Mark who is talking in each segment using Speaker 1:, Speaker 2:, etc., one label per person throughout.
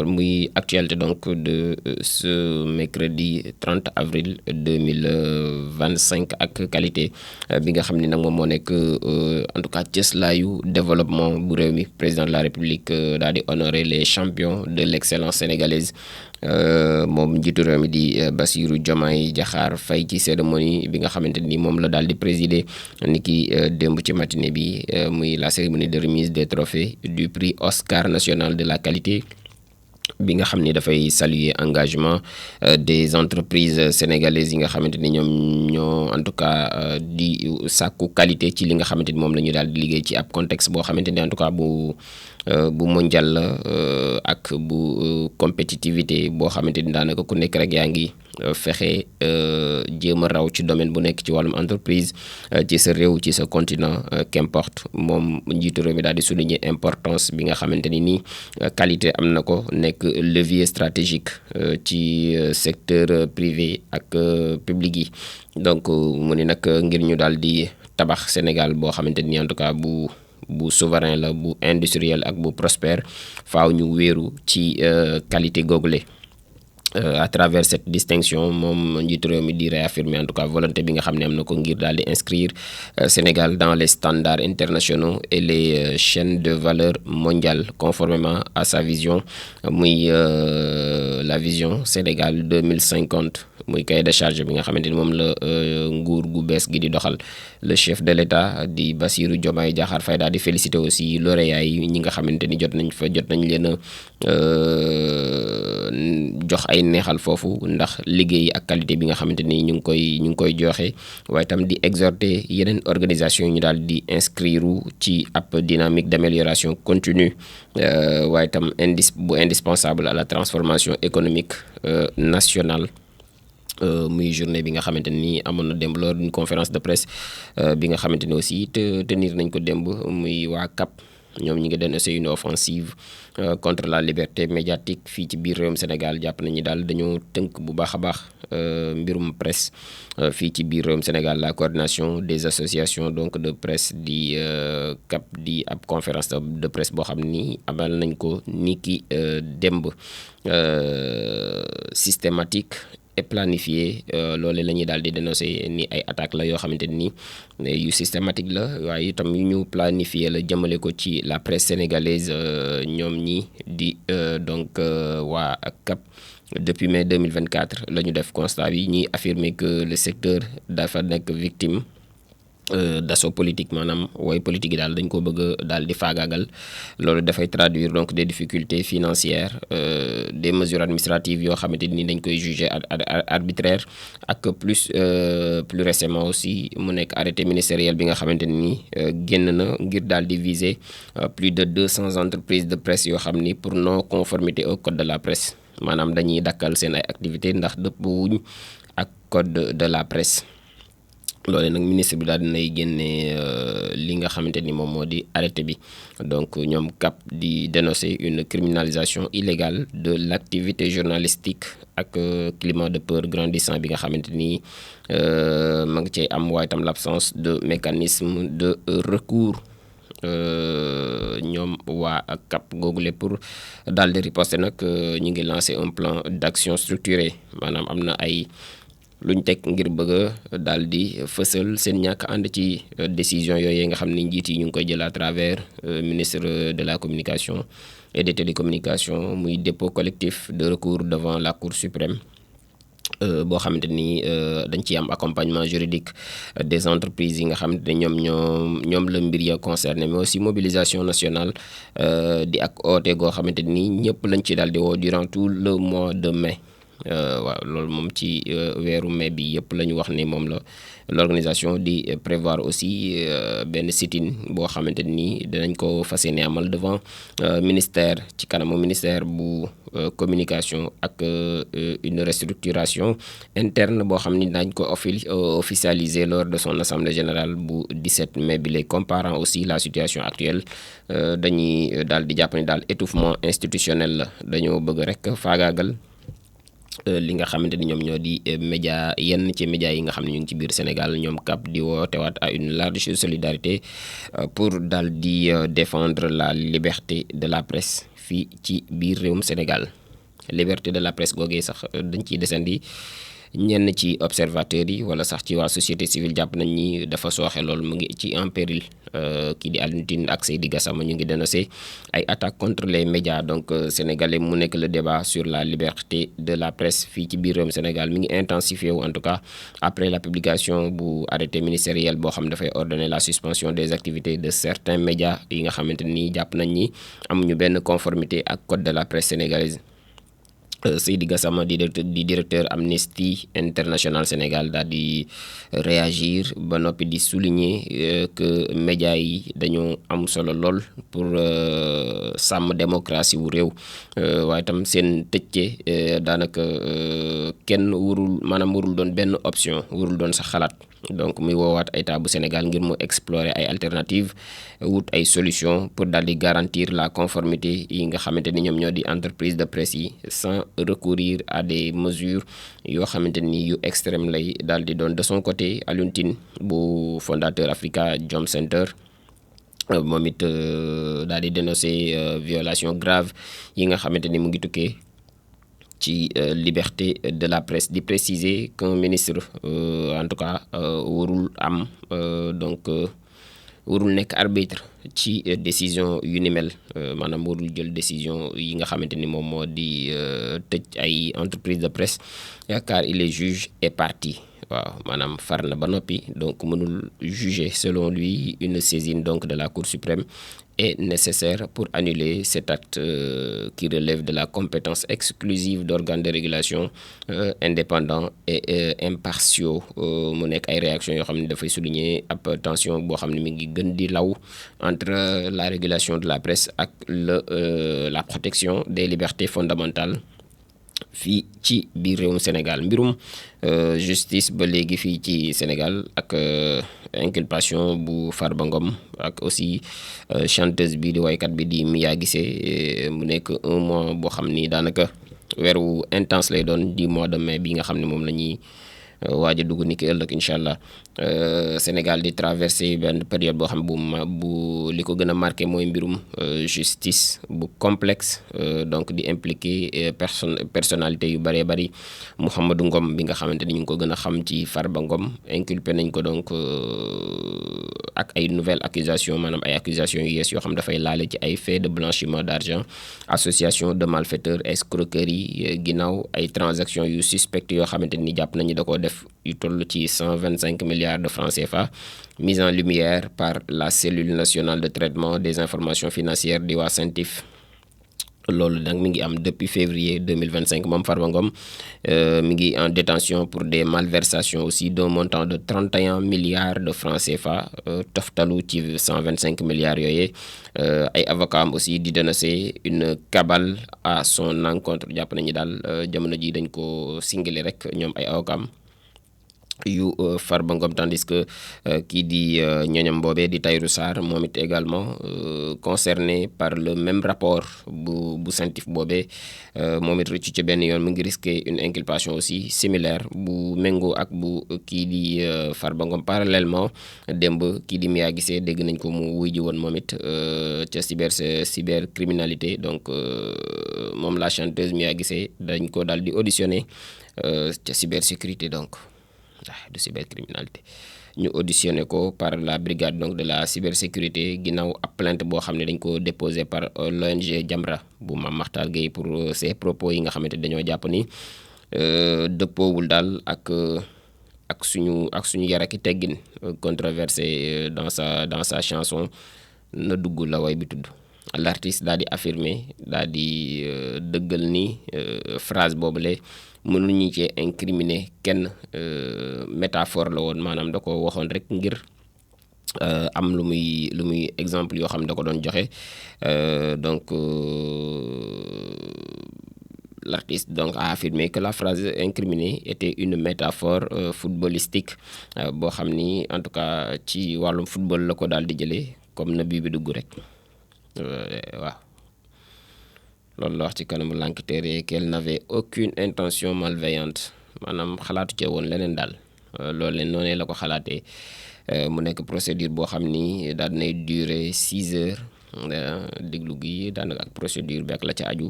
Speaker 1: muy actualité donc de ce mercredi 30 avril 2025 ak qualité bi nga xam ni nag moom moo nekk en tout cas cëslaayu développement bu réew mi président de la république daal di honorer les champions de l'excellence sénégalaise moom njiitu réew mi di Bassirou Diomaye Diakhar Faye ci cérémonie bi nga xamante ni moom la daal di présider ni ki démb ci matinée bi muy la cérémonie de remise des trophées du prix Oscar national de la qualité bi nga xam ni dafay saluer engagement des entreprises sénégalaises yi nga xamante ni ñoom ñoo en tout cas di sàkku qualité ci li nga xamante ni moom la ñu daal di liggéey ci ab contexte boo xamante ni en tout cas bu mondial la ak bu compétitivité boo xamante ni daanaka ku nekk rek yaa ngi fexe jéem a raw ci domaine bu nekk ci wàllum entreprise ci sa réew ci sa continent qu'importe moom njiitu réew mi daal di souligner importance bi nga xamante ni nii qualité am na ko nekk levier stratégique ci secteur privé ak public yi donc mu ni nag ngir ñu daal di tabax Sénégal boo xamante ni en tout cas bu souverain la bu industriel ak bu prospère faaw ñu wéeru ci qualité googule à travers cette distinction moom njiitu réew mi di réaffirmer en tout cas volonté bi nga xam ne am na ko ngir daal di inscrire Sénégal dans les standards internationaux et les chaînes de valeur mondiales conformément à sa vision muy la vision Sénégal 2050 muy cahier de charge bi nga xamante ni moom la nguur gu bees gi di doxal le chef de l'État di Bassirou Diomaye Diakhar Faye daal di féliciter aussi lauréats yi ñi nga xamante ni jot nañ leen a jox ay neexal foofu ndax liggéey ak qualité bi nga xamante ni ñu ngi koy joxe waaye tam di exhorter yeneen organisation ñu daal di inscrire ci ab dynamique d'amélioration continue waaye tam indispensable à la transformation économique nationale. Muy journée bi nga xamante ni amoon na démb lors d'une conférence de presse bi nga xamante ni aussi tenir nañ ko démb muy waa CAP ñoom ñi ngi dénoncer une offensive contre la liberté médiatique fii ci biir réewum Sénégal jàpp nañu daal dañoo tënk bu baax a baax mbirum presse fii ci biir réewum Sénégal la coordination des associations donc de presse di CAP di ab conférence de presse boo xam ni amal nañ ko ni ki démb systématique et planifié loolu la ñuy daal di dénoncer ni ay attaques la yoo xamante ni yu systématique la waaye itam yu ñu planifié la jëmale ko ci la presse sénégalaise ñoom ñi di donc waa CAP depuis mai 2024 la ñu def constat bi ñuy affirmer que le secteur dafa nekk victime d'assaut politique maanaam way politique yi daal dañ ko bëgg daal di faagaagal loolu dafay traduire donc des difficultés financières des mesures administratives yoo xamante ni dañ koy juger arbitraire ak plus récemment aussi mu nekk arrêté ministériel bi nga xamante ni génn na ngir daal di viser plus de 200 entreprises de presse yoo xam ni pour non conformité au code de la presse maanaam dañuy dakkal seen ay activités ndax dëppwuñ ak code de la presse. loole nag ministre bi daal dinay génne li nga xamante ni moom moo di arrêté bi donc ñoom CAP di dénoncer une criminalisation illégale de l'activité journalistique ak climat de peur grandissant bi nga xamante ni ma ngi cay am waaye tam l'absence de mécanisme de recours ñoom waa CAP googule pour daal di riposter nag ñu ngi lancer un plan d'action structuré maanaam am na ay luñ teg ngir bëgg a daal di fësal seen ñàkk ànd ci décision yooyu nga xam ni njiit yi ñu ngi koy jël à travers ministre de la communication et des télécommunications muy dépôt collectif de recours devant la Cour suprême boo xamante ni dañ ciy am accompagnement juridique des entreprises yi nga xamante ne ñoom la mbir ya concerné mais aussi mobilisation nationale di ak oote goo xamante ni ñëpp lañ ci daal di woo durant tout le mois de mai. waaw loolu moom ci weeru mai bi yëpp la ñu wax ni moom la l'organisation di prévoir aussi benn sit-in boo xamante ni dinañ ko fas yéene amal devant ministère ci kanamu ministère bu communication ak une restructuration interne boo xam ni dañ ko officialiser lors de son assemblée générale bu 17 mai bi lay comparant aussi la situation actuelle dañuy daal di jàpp ni daal étouffement institutionnel la dañoo bëgg rek faagaagal li nga xamante ni ñoom ñoo di média yenn ci média yi nga xam ne ñu ngi ci biir Sénégal ñoom CAP di wootewaat à une large solidarité pour daal di défendre la liberté de la presse fii ci biir réewum Sénégal. liberté de la presse googee sax dañ ciy desandi ñenn ci observateurs yi wala sax ci waa société civile jàpp nañ ni dafa sooxe lool mu ngi ci en péril. Kii di Alioune Tine ak Seydi Gassama ñu ngi dénoncé ay attaques contre les médias donc sénégalais mu nekk le débat sur la liberté de la presse fii ci biir réewum Sénégal mi ngi intensifié wu en tout cas après la publication bu arrêté ministériel boo xam dafay ordonner la suspension des activités de certains médias yi nga xamante ni jàpp nañ ni amuñu benn conformité ak code de la presse sénégalaise. Seydi Gassama di directeur Amnesty International Sénégal daal di réagir ba noppi di souligner que médias yi dañoo am solo lool pour sàmm démocratie wu réew waaye tam seen tëjce daanaka kenn warul doon benn option warul doon sax xalaat. Donc muy woowaat état bu Sénégal ngir mu explorer ay alternatives wut ay solutions pour daal di garantir la conformité yi nga xamante ni ñoom ñoo di entreprise de presse yi sans recourir à des mesures yoo xamante ni yu extrême lay daal di doon. De son côté Alioune Tine bu fondateur Africa Jom Center moom it daal di dénoncer violation grave yi nga xamante ni mu ngi tukkee ci liberté de la presse di préciser qu'un ministre en tout cas warul am donc warul nekk arbitre ci décision yu ni mel maanaam warul jël décision yi nga xamante ni moom moo di tëj ay entreprise de presse car il est juge et partie. waaw maanaam far na ba noppi donc mënul juger selon lui une saisine donc de la Cour suprême est nécessaire pour annuler cet acte qui relève de la compétence exclusive d'organes de régulation indépendants et impartiaux mu nekk ay réactions yoo xam ne dafay souligner ab tension boo xam ne mi ngi gën di law entre la régulation de la presse ak la protection des libertés fondamentales fii ci biir réewum Sénégal. Mbirum justice ba léegi fii ci Sénégal ak inculpation bu Farba Ngom ak aussi chanteuse bi di waykat bi di Mia Guissé mu nekk un mois boo xam ni daanaka weeru intense lay doon di mois de mai bi nga xam ne moom la ñuy waaj a dugg ni ki ëllëg incha allah. Sénégal di traversé benn période boo xam bu li ko gën a marqué mooy mbirum justice bu complexe donc di impliqué personnalité yu bëree bëri. Mouhamadou Ngom bi nga xamante ni ñu ngi ko gën a xam ci Farba Ngom inculpé nañ ko donc ak ay nouvelles accusations maanaam ay accusations yu yees yoo xam dafay laale ci ay faits de blanchiment d'argent, association de malfaiteurs, escroquerie ginnaaw ay transactions yu suspectes yoo xamante ni jàpp nañu da koo def yu toll ci 125 milliards de francs CFA mise en lumière par la cellule nationale de traitement des informations financières di waa CENTIF. loolu nag mi ngi am depuis février 2025 moom Farba Ngom mi ngi en détention pour des malversations aussi d'un montant de 31 milliards de francs CFA toftalu ci 125 milliards yooyu ay avocats am aussi di dénoncer une cabale à son encontre. Jàpp nañu daal jamono ji dañ ko singale rek ñoom ay avocats am yu Farba Ngom tandis que kii di ñoñam boobee di Tahirou Sarr moom it également concerné par le même rapport bu CENTIF boobee moom it rëccu ci benn yoon mu ngi risqué une inculpation aussi similaire bu méngoo ak bu kii di Farba Ngom. Parallèlement démb kii di Mia Guissé dégg nañ ko mu wuy ji woon moom it ca cybercriminalité donc moom la chanteuse Mia Guissé dañ ko daal di auditionné ca cybersécurité donc de cybercriminalité ñu auditionné ko par la brigade donc de la cybersécurité ginnaaw ab plainte boo xam ne dañ ko déposé par l'ONG Jamra bu Mame Makhtar Gueye pour ces propos yi nga xamante dañoo jàpp ni dëppoowul daal ak suñu yar ak teggin controversé dans sa chanson na dugg la way bi tudd. L'artiste daal di affirmer daal di dëggal ni phrase boobule mënuñu cee incriminer kenn métaphore la woon maanaam da ko waxoon rek ngir am lu muy exemple yoo xam ne da ko doon joxe donc l'artiste donc a affirmé que la phrase incriminée était une métaphore footballistique boo xam ni en tout cas ci wàllum football la ko daal di jëlee comme na bii bi dugg rek waaw loolu la wax ci kanamu l'enquêteur yi qu'elle n'avait aucune intention malveillante maanaam xalaatu ca woon leneen daal loolu leen noonee la ko xalaatee mu nekk procédure boo xam ni daal dinay durer 6 heures déglu gi daanaka ak procédure bi ak la ca aju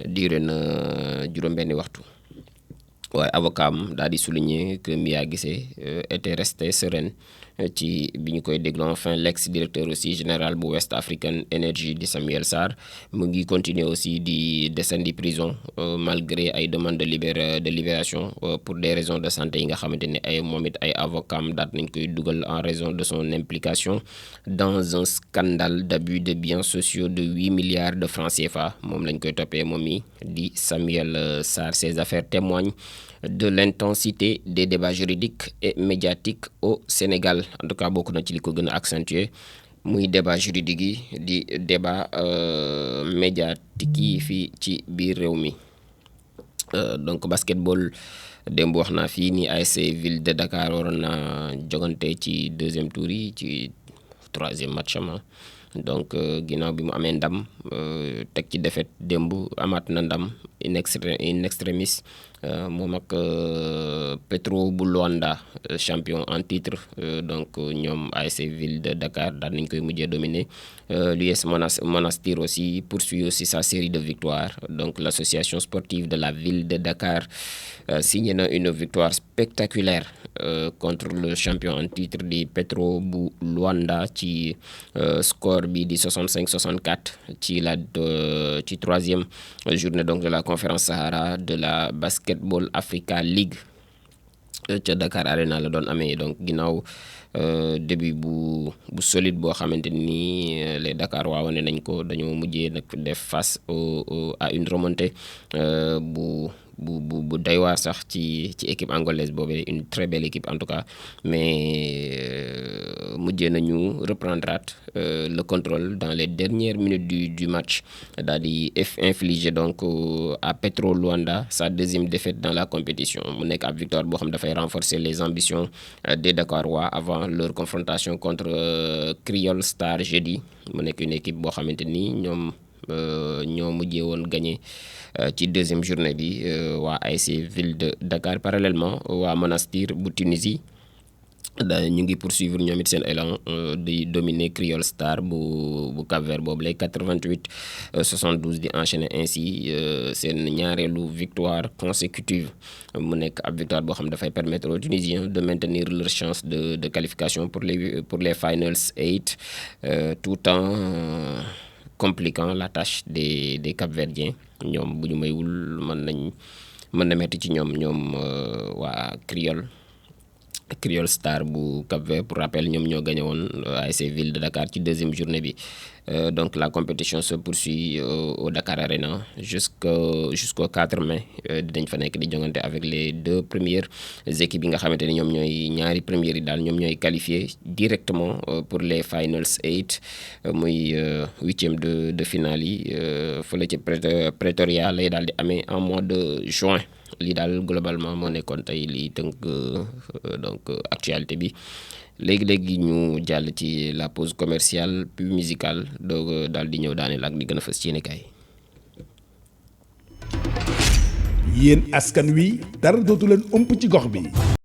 Speaker 1: duré na juróom-benni waxtu. waaye avocat am daal di souligner que Mia Guissé était resté sereine ci bi ñu koy déglu. Enfin l'ex directeur aussi général bu West African Energy di Samuel Sarr mu ngi continuer aussi di descendi prison malgré ay demandes de libération pour des raisons de santé yi nga xamante ne ay moom it ay avocat am daat nañ koy dugal en raison de son implication dans un scandale d'abus de biens sociaux de 8 milliards de francs CFA moom lañ koy toppee moom mi di Samuel Sarr. Ces affaires témoignent de l'intensité des débats juridiques et médiatiques au Sénégal. En tout cas bokk na ci li ko gën a accentuer muy débat juridique yi di débat médiatique yi fii ci biir réew mi. Donc basketball démb wax naa fii ni ASC Ville de Dakar waroon na jogante ci deuxième tour yi ci troisième match am. Donc ginnaaw bi mu amee ndam teg ci défaite démb amaat na ndam in extremis moom ak Petro bu Luanda champion en titre. Donc ñoom ASC Ville de Dakar daan nañ koy mujjee dominer. L'US Monastir aussi poursuit aussi sa série de victoires. Donc l'association sportive de la Ville de Dakar signé na une victoire spectaculaire contre le champion en titre di Petro bu Luanda ci score bi di 65-64 ci troisième journée donc de la conférence Sahara de la Basketball Africa League ca Dakar Arena la doon amee. Donc ginnaaw début bu solide boo xamante ni les Dakar waa wane nañ ko, dañoo mujjee nag def face à une remontée bu doy waar sax ci équipe angolaise boobee, une très belle équipe en tout cas, mais mujjee nañu reprendre le contrôle dans les dernières minutes du match daal di infliger donc à Petro Luanda sa deuxième défaite dans la compétition. Mu nekk ab victoire boo xam dafay renforcer les ambitions des Dakarois avant leur confrontation contre Creole Star jeudi. Mu nekk une équipe boo xamante ni ñoo mujjee woon gagné ci deuxième journée bi waa ASC Ville de Dakar. Parallèlement waa Monastir bu Tunisie ñu ngi poursuivre ñoom it seen élan di dominer Creole Star bu Cap-Vert boobu lay 88-72 di enchaîner ainsi seen ñaareelu victoire consécutive. mu nekk ab victoire boo xam dafay permettre aux Tunisiens de maintenir leur chance de qualification pour les Finals 8 tout en compliquant la tâche des Cap-Verdiens. ñoom bu ñu maywul mën na metti ci ñoom waa Creole Star bu Cap-Vert. Pour rappel ñoom ñoo gagné woon ASC Ville de Dakar ci deuxième journée bi. Donc la compétition se poursuit au Dakar Arena jusqu'au 4 mai. Dinañ fa nekk di jongante avec les deux premières équipes yi nga xamante ni ñoom ñooy ñaari premières yi daal ñoom ñooy qualifié directement pour les Finals 8 muy huitième de finale yi fële ci Pretoria lay daal di amee en mois de juin. lii daal globalement moo nekkoon tey lii tënk donc actualité bi. léegi ñu jàll ci la pause commerciale puis musicale doog daal di ñëw daaneel ak di gën a fës ci yéenekaay.
Speaker 2: yéen askan wi dara dootu leen ëmp ci gox bi.